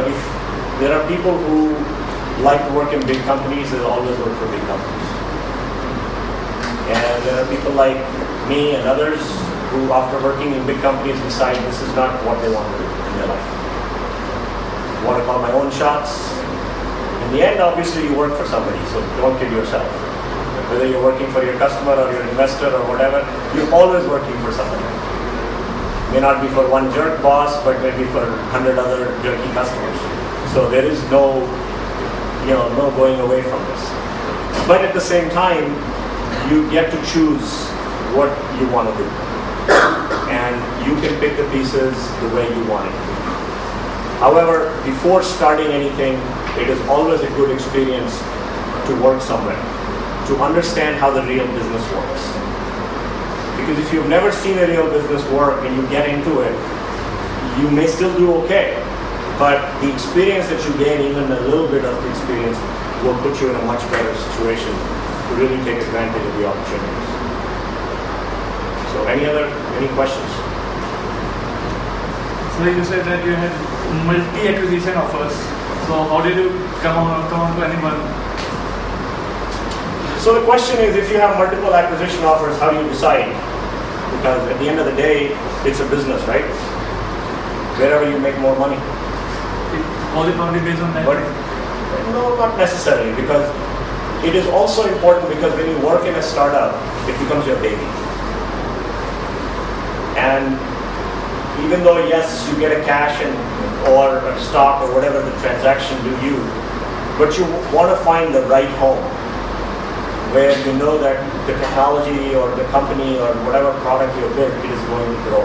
if there are people who like to work in big companies, they'll always work for big companies. And there are people like me and others who, after working in big companies, decide this is not what they want to do in their life. I want to call my own shots. In the end, obviously, you work for somebody, so don't kid yourself. Whether you're working for your customer or your investor or whatever, you're always working for somebody. May not be for one jerk boss, but maybe for 100 other jerky customers. So there is no going away from this. But at the same time, you get to choose what you want to do. And you can pick the pieces the way you want it. However, before starting anything, it is always a good experience to work somewhere, to understand how the real business works. Because if you've never seen a real business work and you get into it, you may still do okay. But the experience that you gain, even a little bit of the experience, will put you in a much better situation to really take advantage of the opportunities. So any questions? So you said that you had multi-acquisition offers. So how did you come on to anyone? So the question is, if you have multiple acquisition offers, how do you decide? Because at the end of the day, it's a business, right? Wherever you make more money. Was it only based on that? But, no, not necessarily, because it is also important, because when you work in a startup, it becomes your baby. And even though, yes, you get a cash or a stock or whatever the transaction do you, but you want to find the right home where you know that the technology or the company or whatever product you build, it is going to grow.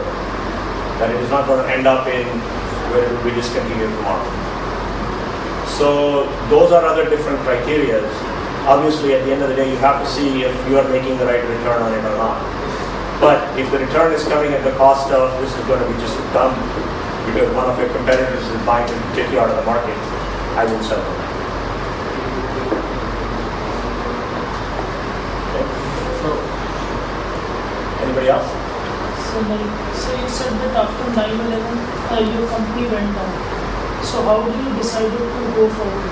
That it is not going to end up in where it will be discontinued tomorrow. So those are other different criteria. Obviously, at the end of the day, you have to see if you are making the right return on it or not. But if the return is coming at the cost of this is going to be just dumb because one of your competitors is buying to take you out of the market, I won't sell them. Okay. So, anybody else? So you said that after 9/11, your company went down. So how did you decide to go forward?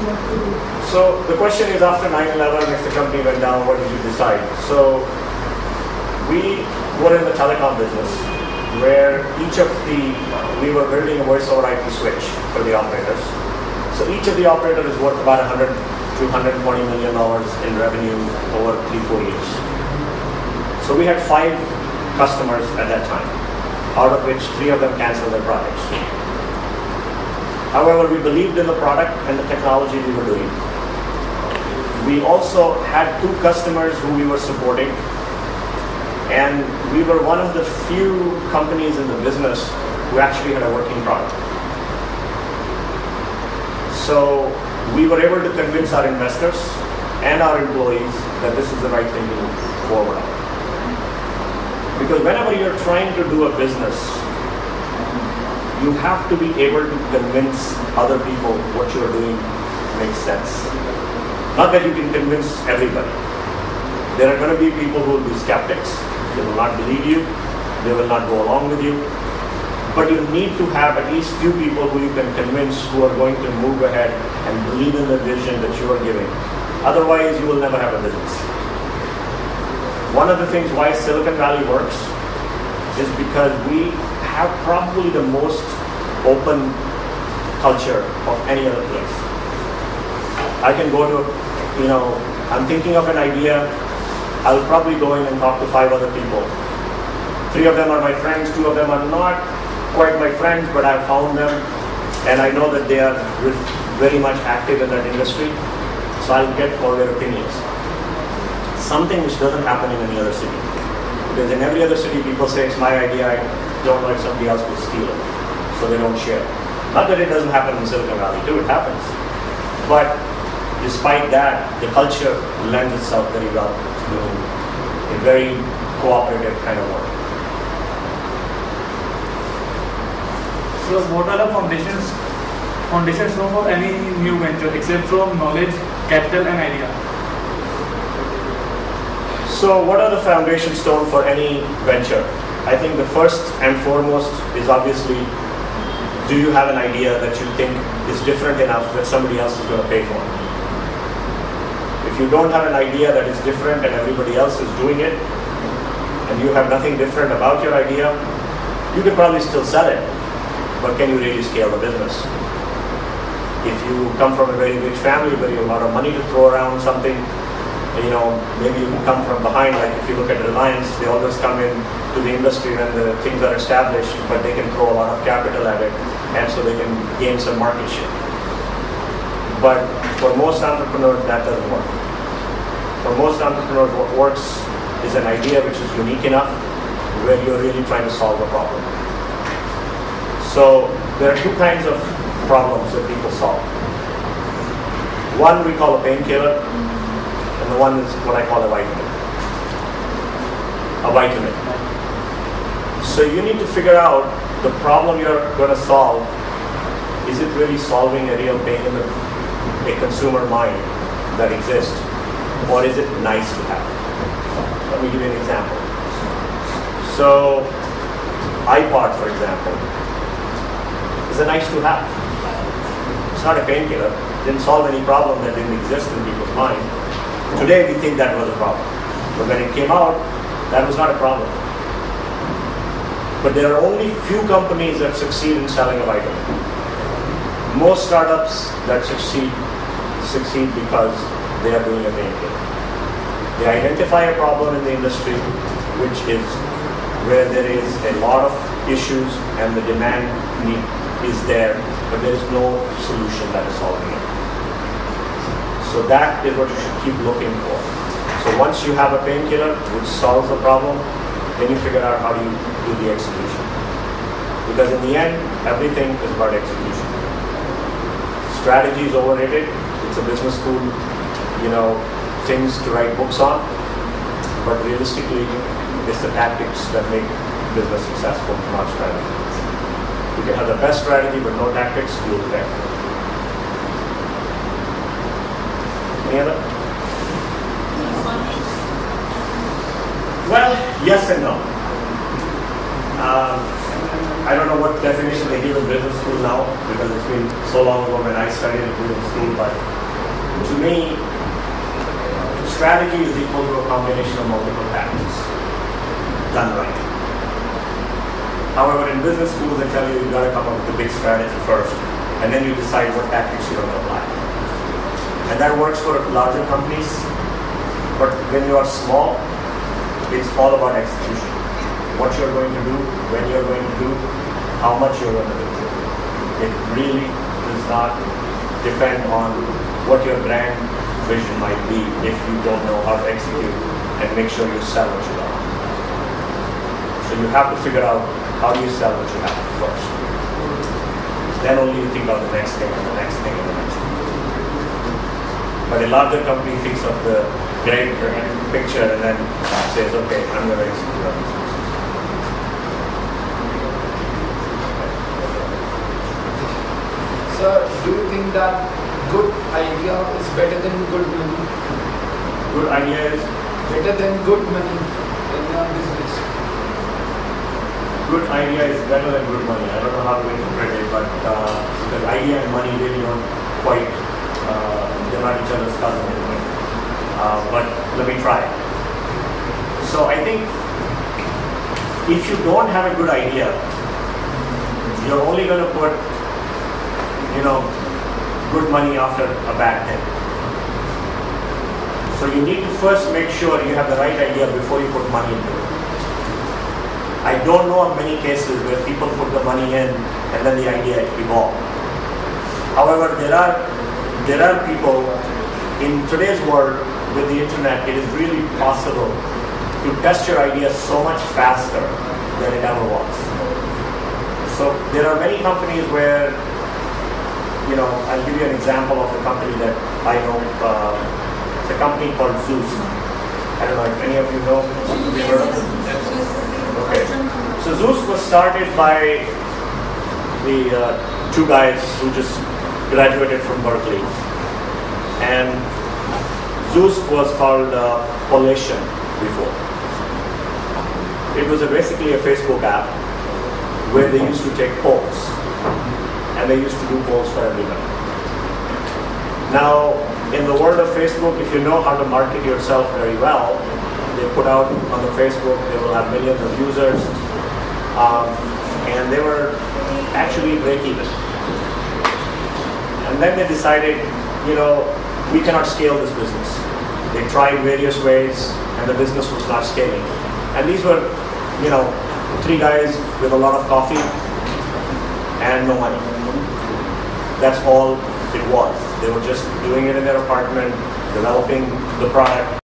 What to do? So the question is, after 9/11, if the company went down, what did you decide? So we were in the telecom business, where we were building a voice over IP switch for the operators. So each of the operators is worth about $100 to $120 million in revenue over 3-4 years. So we had 5 customers at that time, out of which 3 of them canceled their projects. However, we believed in the product and the technology we were doing. We also had 2 customers who we were supporting, and we were one of the few companies in the business who actually had a working product. So we were able to convince our investors and our employees that this is the right thing to move forward on. Because whenever you're trying to do a business, you have to be able to convince other people what you're doing makes sense. Not that you can convince everybody. There are going to be people who will be skeptics. They will not believe you. They will not go along with you. But you need to have at least few people who you can convince who are going to move ahead and believe in the vision that you are giving. Otherwise, you will never have a business. One of the things why Silicon Valley works is because we have probably the most open culture of any other place. I can go to, I'm thinking of an idea, I'll probably go in and talk to 5 other people. 3 of them are my friends, 2 of them are not quite my friends, but I've found them, and I know that they are very much active in that industry, so I'll get all their opinions. Something which doesn't happen in any other city. Because in every other city, people say, it's my idea, I don't know if somebody else will steal it, so they don't share. Not that it doesn't happen in Silicon Valley too, it happens. But despite that, the culture lends itself very well to a very cooperative kind of work. So what are the foundations for any new venture except from knowledge, capital and idea? So what are the foundation stone for any venture? I think the first and foremost is obviously do you have an idea that you think is different enough that somebody else is going to pay for it? If you don't have an idea that is different and everybody else is doing it, and you have nothing different about your idea, you can probably still sell it, but can you really scale the business? If you come from a very rich family where you have a lot of money to throw around something, maybe you come from behind, like if you look at Reliance, they always come in to the industry when the things are established, but they can throw a lot of capital at it, and so they can gain some market share. But for most entrepreneurs, that doesn't work. For most entrepreneurs, what works is an idea which is unique enough where you're really trying to solve a problem. So there are two kinds of problems that people solve. One we call a painkiller, and the one is what I call a vitamin. A vitamin. So you need to figure out the problem you're going to solve. Is it really solving a real pain in a consumer mind that exists, or is it nice to have? Let me give you an example. So iPod, for example, is a nice to have. It's not a painkiller. It didn't solve any problem that didn't exist in people's mind. Today we think that was a problem. But when it came out, that was not a problem. But there are only few companies that succeed in selling a vitamin. Most startups that succeed because they are doing a painkiller. They identify a problem in the industry, which is where there is a lot of issues and the demand need is there, but there is no solution that is solving it. So that is what you should keep looking for. So once you have a painkiller which solves the problem, then you figure out how do you do the execution. Because in the end, everything is about execution. Strategy is overrated. It's a business school, things to write books on. But realistically, it's the tactics that make business successful, not strategy. You can have the best strategy, but no tactics, you'll fail. Any other? Well, yes and no. I don't know what definition they give in business school now, because it's been so long ago when I studied in business school, but to me, strategy is equal to a combination of multiple tactics done right. However, in business schools, they tell you you've got to come up with a big strategy first, and then you decide what tactics you're going to apply. And that works for larger companies, but when you are small, it's all about execution. What you're going to do, when you're going to do, how much you're going to do. It really does not depend on what your brand vision might be if you don't know how to execute and make sure you sell what you want. So you have to figure out how do you sell what you have first. Then only you think of the next thing and the next thing and the next thing. But a larger company thinks of the great picture and then says, okay, I'm going to execute on this. Sir, do you think that good idea is better than good money? Good idea is better than good money in your business. Good idea is better than good money. I don't know how to interpret it, but the idea and money really don't quite, they're not each other's cousin anyway. But let me try. So I think if you don't have a good idea, you're only going to put good money after a bad thing. So you need to first make sure you have the right idea before you put money into it. I don't know of many cases where people put the money in and then the idea evolved. However, there are people in today's world with the internet. It is really possible to test your idea so much faster than it ever was. So there are many companies where, I'll give you an example of a company that I know. It's a company called Zeus. I don't know if any of you know. Have you heard of it? Okay. So Zeus was started by the two guys who just graduated from Berkeley. And Zeus was called Polation before. It was basically a Facebook app where they used to take polls. and they used to do polls for everybody. Now, in the world of Facebook, if you know how to market yourself very well, they put out on the Facebook, they will have millions of users, and they were actually break-even. And then they decided, we cannot scale this business. They tried various ways, and the business was not scaling. And these were, 3 guys with a lot of coffee and no money. That's all it was. They were just doing it in their apartment, developing the product,